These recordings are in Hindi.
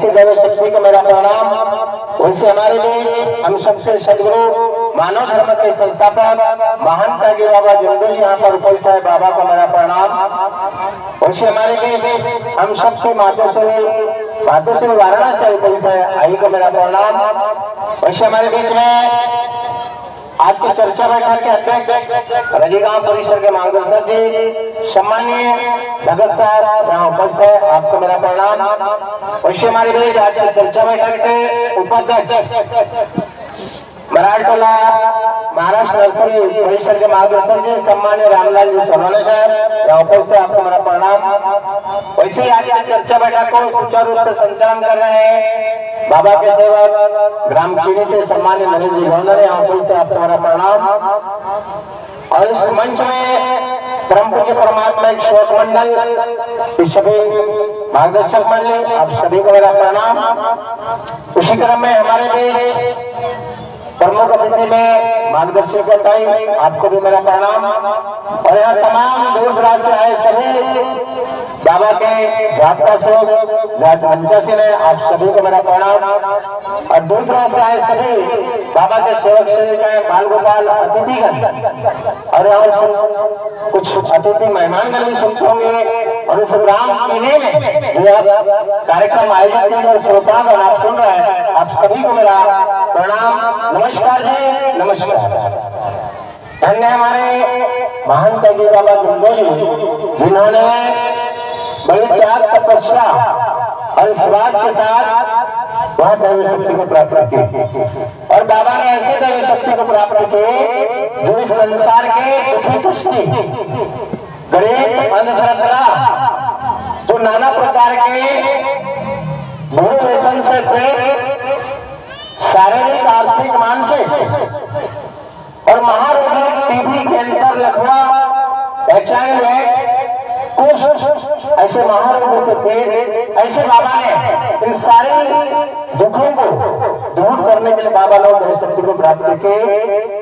जैसे दैव शक्ति को मेरा प्रणाम, वैसे हमारे लिए हम सबसे सदगुरु मानव धर्म के संस्थापक महान त्यागी बाबा जंगू जी यहाँ पर उपस्थित है, बाबा को मेरा प्रणाम। वैसे हमारे लिए हम सबसे मातोश्री वाराणसी से उपस्थित है, आई को मेरा प्रणाम। वैसे हमारे बीच में आज की चर्चा बैठक के अध्यक्ष रजीगांव परिसर के मार्गदर्शक जी सम्मानीय भगत साहब यहाँ उपस्थित है, आपको मेरा प्रणाम। वैसे हमारे बीच आज की चर्चा बैठक के उपाध्यक्ष मराठवाला महाराष्ट्र नर्सरी परिसर के मार्गदर्शक जी सम्मानीय रामलाल जी सोनवणे साहब यहाँ उपस्थित है, आपको मेरा प्रणाम। वैसे ही आज की चर्चा बैठक को सुचारू रूप से संचालन कर रहे हैं बाबा के सेवक ग्राम कीड़ी से सम्मान्य नरेश जी गौंडर यहाँ उपस्थित है, आपको मेरा प्रणाम। और इस मंच में परम पूज्य परमात्मा एक श्लोक मंडल, इस सभी मार्गदर्शक मंडली, आप सभी को मेरा प्रणाम। उसी क्रम में हमारे भी प्रमुख अतिथि में मार्गदर्शक बताई, आपको भी मेरा प्रणाम। और यहाँ तमाम दूर दराज से आए सभी बाबा के जाता से पंचासी ने आप सभी को मेरा प्रणाम। और दूर दराज से आए सभी बाबा के सेवक सेविकाएं, बाल गोपाल अतिथिगण, और यहाँ कुछ अतिथि मेहमानगण भी सुनते होंगे। और इस ग्राम कीने में कार्यक्रम आयोजित किए और श्रोतागण आप सुन रहे हैं, आप सभी को मेरा प्रणाम। नमस्कार जी, नमस्कार। धन्य हमारे महान त्यागी बाबा जंगू जी, जिन्होंने बड़ी त्याग तपस्या और विश्वास के साथ वह दैव शक्ति को प्राप्त की। और बाबा ने ऐसे दैव शक्ति को प्राप्त की जो इस संसार के दुखी कष्टी, गरीब, अंधश्रद्धा, जो नाना प्रकार के भूत व्यसन से शारीरिक, आर्थिक, मानसिक और महारोगी, टीबी, कैंसर, लकवा, HIV, कुछ ऐसे महारोगों से पीड़ित, ऐसे बाबा ने इन सारे दुखों को दूर करने के लिए बाबा ने दैव शक्ति को प्राप्त की।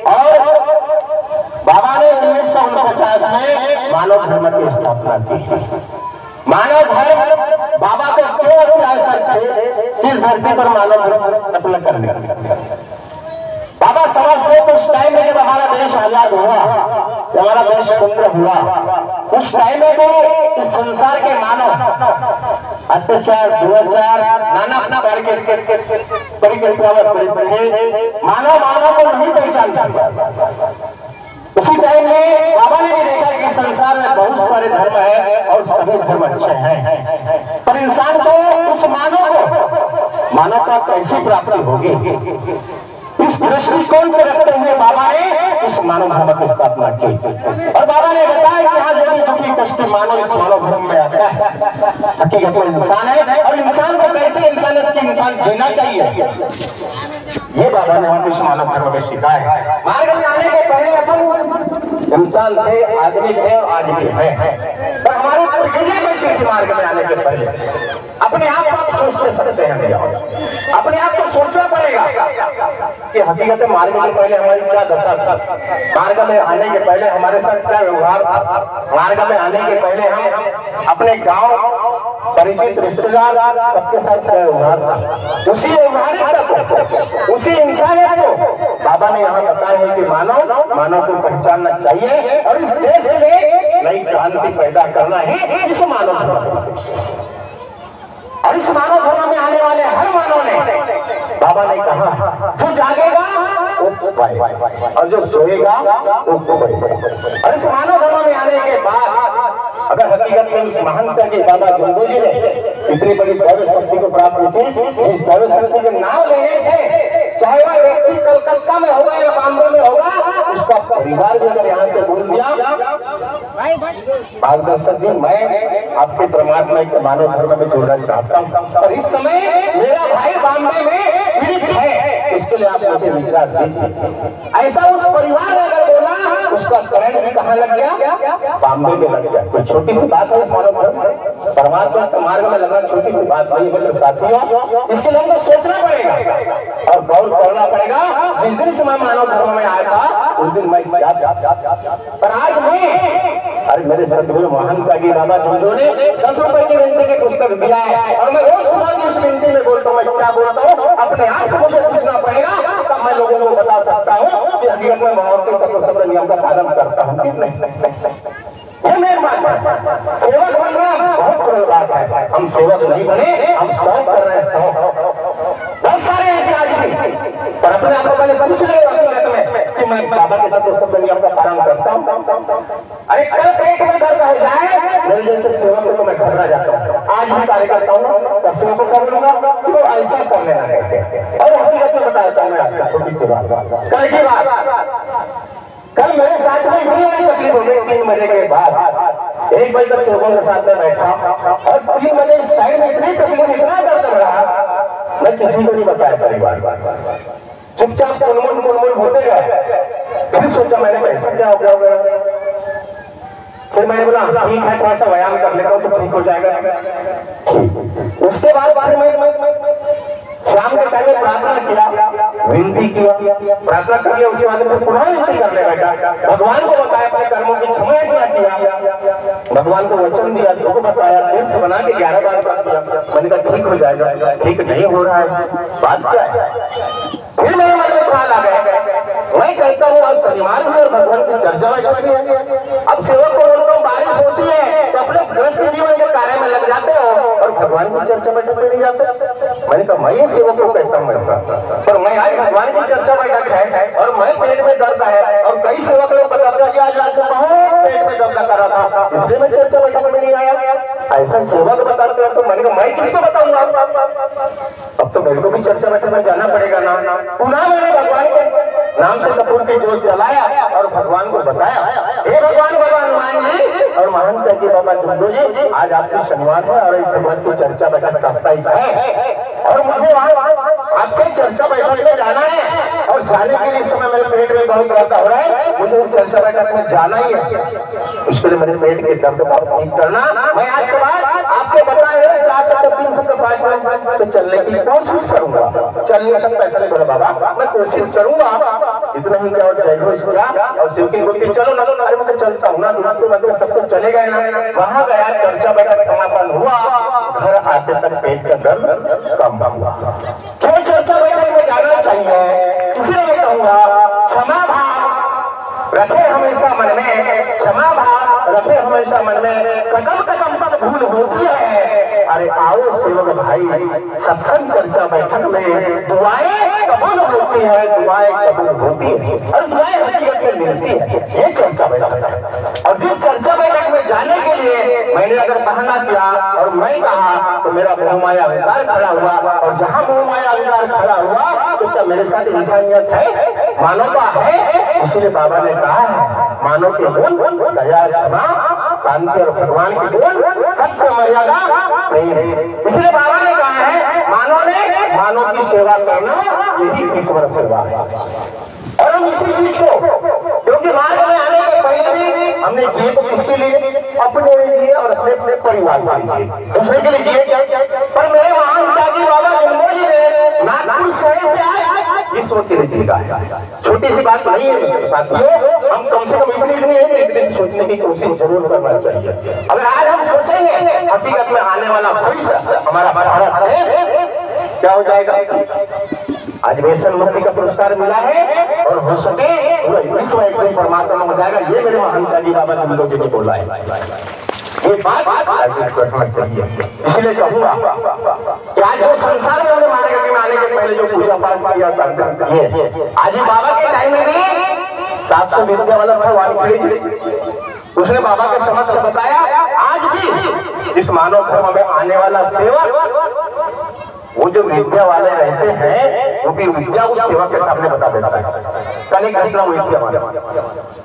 और बाबा ने 1949 में मानव धर्म की स्थापना की। मानव धर्म बाबा को क्यों आवश्यक थे इस धरती पर मानव धर्म अपना करने? बाबा समझते तो उस टाइम में जब हमारा देश आजाद हुआ, हमारा देश स्वतंत्र हुआ, उस टाइम में भी इस संसार के मानव अत्याचार, दुराचार, नाना प्रकार के परिकल्पना मानव को नहीं पहचान सकता। उसी टाइम में बाबा ने भी देखा कि संसार में बहुत सारे धर्म है और सभी धर्म अच्छे हैं, पर इंसान को उस मानवता कैसी प्राप्ति होगी? इस दृष्टिकोण को रखते हुए बाबा ने इस मानव धर्म की स्थापना की। और बाबा ने बताया कि हाँ, जो भी दुखी कष्टी मानव इस मानव धर्म में आता है, हकीकत में इंसान है, और इंसान को कैसे इंसान जीना चाहिए, ये बाबा ने हमको इस मानव धर्म में सिखाया है। मार्ग में आने के पहले अपन इंसान थे, आदमी थे और आज भी है, पर हमारी प्रक्रिया कैसी थी? मार्ग में आने के पहले अपने आप को सोचते सकते हैं, अपने आप को सोचना पड़ेगा कि हकीकत मार्ग के पहले हमारी क्या दशा था, मार्ग में आने के पहले हमारे साथ क्या व्यवहार था, मार्ग में आने के पहले हम अपने गांव, परिचित, रिश्तेदार सबके साथ क्या व्यवहार था, उसी व्यवहारिकता को, उसी इंसानियत को बाबा ने यहाँ बताया है कि मानव को पहचानना चाहिए और इस देश के लिए नई क्रांति पैदा करना ही इस मानव धर्म। और इस मानव धर्म में आने वाले हर मानव ने बाबा ने कहा, जो जागेगा वो पाएगा और जो सोएगा वो खोएगा। और इस मानव धर्म में आने के बाद अगर हकीकत में उस महानता के बाबा जंगू जी ने इतनी बड़ी दैव शक्ति को प्राप्त की, इस दैव शक्ति के नाम लेने से चाहे वह व्यक्ति कलकत्ता में होगा या बॉम्बे में होगा, उसका परिवार भी अगर यहाँ से बोल दिया, मार्गदर्शक जी मैं आपके परमात्मा के मानव धर्म में जोड़ना चाहता हूँ और इस समय मेरा भाई बॉम्बे में पीड़ित है, इसके लिए आप मुझे विचार दीजिए। ऐसा उस परिवार ने अगर बोला, उसका करंट भी कहाँ लग गया? बॉम्बे में लग गया। तो छोटी सी बात है, मानव धर्म परमात्मा के मार्ग में लगना छोटी सी बात नहीं है साथियों, इसके लिए हमको सोचना पड़ेगा और गौर करना पड़ेगा। जिस दिन से मैं मानव धर्म में आया था उस दिन मैं पर आज नहीं, अरे मेरे सदगुरु महान त्यागी बाबा जंगू ने 10 रुपए की गिनती की पुस्तक दिया है और मैं रोज सुबह की उस गिनती में बोल मैं क्या बोलता हूँ, अपने आप से मुझे पूछना पड़ेगा, तब मैं लोगों को बता सकता हूँ कि हकीकत में भगवान के तत्व नियम का पालन करता हूँ कि नहीं। ये मेरी बात है। सेवक बन रहा बहुत सरल बात है। हम सेवक नहीं बने, हम सौंप कर रहे हैं। बहुत सारे ऐसे आदमी, पर अपने आप को पहले पूछ रहे हो कि मैं बाबा के तत्व नियम का पालन करता हूँ। अरे कल पेट में दर्द हो जाए, मेरे जैसे सेवक को मैं घबरा जाता हूँ। आज भी कार्य करता हूँ, तब सेवक को कर लूंगा तो ऐसा कर लेना कहते। और हकीकत में बताता हूँ मैं आपको छोटी सी बात। कल की बात, कल मेरे साथ में इतनी तकलीफ हो गई 3 बजे के बाद। 1 बजे तक सेवकों के साथ में बैठा और 3 बजे साइड में इतनी तकलीफ, इतना दर्द रहा, मैं किसी को नहीं बताया परिवार। चुपचाप मुनमुन होते गए। फिर सोचा मैंने कैसा क्या हो गया। फिर मैंने बोला ठीक है, थोड़ा सा व्यायाम कर लेता हूँ तो ठीक हो जाएगा। उसके बाद मैं शाम के टाइम में प्रार्थना किया, विनती किया, प्रार्थना कर लिया। उसके बाद में पुनः विनती करने बैठा, भगवान को बताया अपने कर्मों की क्षमा किया, भगवान को वचन दिया, उसको बताया, तीर्थ बना के 11 बार बात किया। मैंने कहा ठीक हो जाएगा, ठीक नहीं हो रहा है, बात क्या है। फिर मेरे मन में ख्याल आ गया, मैं कहता हूँ अब शनिवार में और भगवान की चर्चा में करनी है। अब सेवक को बोलता हूँ बारिश होती है तो अपने गृहस्थ जीवन के कार्य में लग जाते हो और भगवान की चर्चा बैठक में नहीं जाते। मैंने कहा मैं सेवक को कहता हूँ ऐसा, पर मैं आज भगवान की चर्चा बैठक है और मैं पेट में दर्द है और कई सेवक लोग बताते हैं कि आज रात को बहुत पेट में दर्द कर रहा था, इसलिए मैं चर्चा बैठक में नहीं आया। ऐसा सेवक बताते हैं तो मैंने कहा मैं किसको बताऊंगा। अब तो मेरे को भी चर्चा बैठक में जाना पड़ेगा ना। पुनः मैंने भगवान के नाम से कपूर की जोत जलाया और भगवान को बताया, हे भगवान हनुमान जी और महंत जी बाबा चंदू जी, आज आपकी शनिवार है और इस भगवान की चर्चा बैठक साप्ताहिक है और मुझे आपके चर्चा बैठक में जाना है और जाने के लिए इस समय मेरे पेट में बहुत दर्द हो रहा है, मुझे चर्चा बैठक में जाना ही है। उसके लिए मेरे पेट के दर्द को ठीक करना, मैं आज के बाद आपको बताए 3 से 5 मिनट तो चलने की कोशिश करूंगा। चलने तक पैसा नहीं बोला बाबा, मैं कोशिश करूंगा, इतना ही क्या और जाएगा इसका। और शिव की बोलती चलो ना, अरे मैं चलता हूँ ना, तो मतलब सब कुछ चले गए ना। वहां गया, चर्चा बैठक समापन हुआ, घर आते तक पेट का दर्द कम हुआ। क्यों चर्चा बैठक में जाना चाहिए, इसलिए मैं कहूँगा क्षमा भाव रखे हमेशा मन में, क्षमा भाव रखे हमेशा मन में। कदम कदम पर भूल होती है, अरे आओ सेवक भाई सत्संग चर्चा बैठक में दुआएं कबूल होती है, दुआएं कबूल होती है और दुआएं हकीकत में मिलती है। ये चर्चा बैठक है और जिस चर्चा बैठक में जाने के लिए मैंने अगर बहाना किया और मैं कहा तो मेरा मोहमाया विकार खड़ा हुआ और जहाँ मोहमाया विकार खड़ा हुआ तो क्या मेरे साथ इंसानियत है, मानवता है। इसीलिए बाबा ने कहा है मानव के गुण दया, क्षमा, शांति और भगवान के गुण सत्य, मर्यादा नहीं है। इसलिए बाबा ने कहा है मानव की सेवा करना यही ईश्वर सेवा है। और हम इसी चीज को, क्योंकि मार्ग में आने के पहले भी हमने जिए तो किसके लिए, अपने लिए और अपने अपने परिवार के लिए, दूसरे के लिए जिए। पर मेरे महान त्यागी बाबा जम्मू जी ने नागपुर शहर से आए विश्व के लिए जीगा। छोटी सी बात नहीं है साथियों, हम कम से कम इतनी सोचने की कोशिश जरूर करना चाहिए। अगर आज हम सोचेंगे हकीकत में आने वाला भविष्य हमारा भारत है क्या हो जाएगा। आज वेसन मुक्ति का पुरस्कार मिला है और हो सके पूरा विश्व एक दिन परमात्मा हो जाएगा। ये मेरे महानता जी बाबा हम लोग ने बोला है, ये बात करना चाहिए। इसलिए कहूँगा कि आज जो संसार में उन्हें मानेगा कि आने के पहले जो पूजा पाठ किया करते हैं, आज बाबा के टाइम में भी 700 विद्या वाला था, उसने बाबा के समक्ष बताया आज भी इस मानव धर्म में आने वाला सेवक वो जो विद्या वाले रहते हैं वो भी विद्या उस सेवक के सामने बता देता है। कल एक घटना हुई थी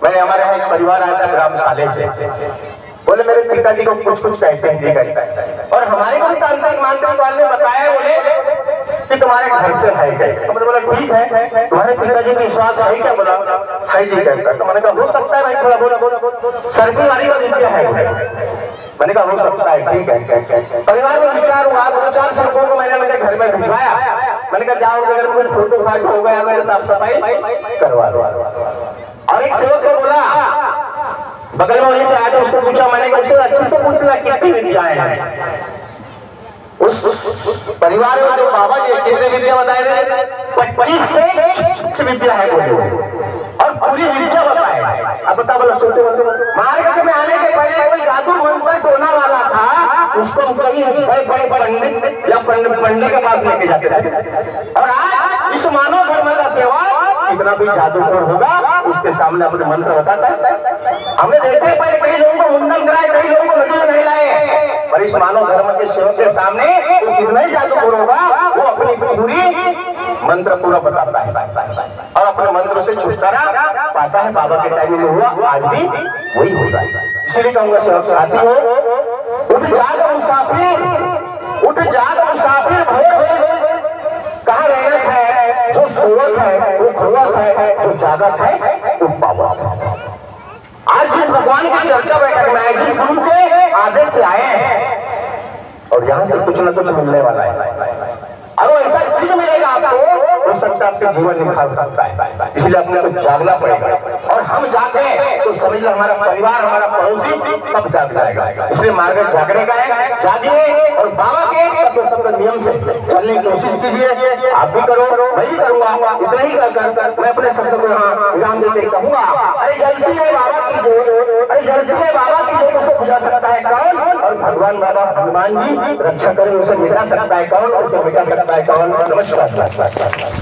मैंने हमारे यहाँ एक परिवार आया था ग्राम शाले से, बोले मेरे पिताजी को कुछ कहते हैं जी, और हमारे को तांत्रिक मानते वाले ने बताया बोले कि तुम्हारे घर से है क्या। हमने बोला ठीक है, तुम्हारे पिताजी की विश्वास है क्या, बोला है जी कहता। तो मैंने कहा हो सकता है भाई, थोड़ा बोला सर्दी वाली का विद्या है। मैंने कहा हो सकता है, ठीक है। परिवार में विचार हुआ, 2-4 शख्सों को मैंने मेरे घर में भिजवाया। मैंने कहा जाओ अगर मुझे फोटो फाट हो गया मैं साफ सफाई करवा दो। और एक सेवक को बोला बगल में वहीं से आया, उसको पूछा, मैंने कहा उससे अच्छे से पूछना कितनी विद्याएं हैं। उस परिवार में जो बाबा जी कितने विद्या बताए थे? 25 से विद्या है बोले, और पूरी विद्या बताए। अब बता बोला सोचो, मार्ग में आने के पहले कोई जादू मंत्र टोना वाला था, उसको कहीं बड़े पंडित या पंडित के पास लेके जाते थे। और आज इस मानव धर्म का सेवा कितना भी जादूगर होगा उसके सामने अपने मंत्र बताता है। हमने देखे पहले कई लोगों को मुंडन कराए, कई लोगों को नदी में नहीं लाए, पर इस मानव धर्म के सेवक के सामने वो कितना ही जादूगर होगा, वो अपनी पूरी मंत्र पूरा बताता है और अपने मंत्र से छुटकारा पाता है। बाबा के टाइम में हुआ, आज भी वही होगा। इसलिए कहूंगा सेवक साथी हो, उठ जाग मुसाफिर, उठ जाग मुसाफिर भय, कहाँ रहना है? जो सोवत है वो खोवत है, जो जागत है वो पावत है। आज जिस भगवान की चर्चा बैठक में है, जिस गुरु के आदेश से आए हैं, और यहाँ से कुछ न कुछ मिलने वाला है। अगर ऐसा चीज मिलेगा आपको, हो सकता है आपके जीवन निखार सकता है। इसलिए अपने को जागना पड़ेगा, और हम जाते हैं तो समझ लो हमारा परिवार, हमारा पड़ोसी सब जाग जाएगा। इसलिए मार्ग जागने का है, जागिए और बाबा के सब नियम से चलने की कोशिश कीजिए। आप भी करो, मैं भी करूंगा। इतना ही कर मैं अपने शब्द को यहाँ विराम देते कहूंगा, अरे जल्दी है बाबा की जोर, अरे जल्दी है बाबा की जोर, उसे बुझा सकता है कौन? और भगवान बाबा हनुमान जी रक्षा करें, उसे मिटा सकता है कौन? उसे मिटा सकता है कौन? नमस्कार।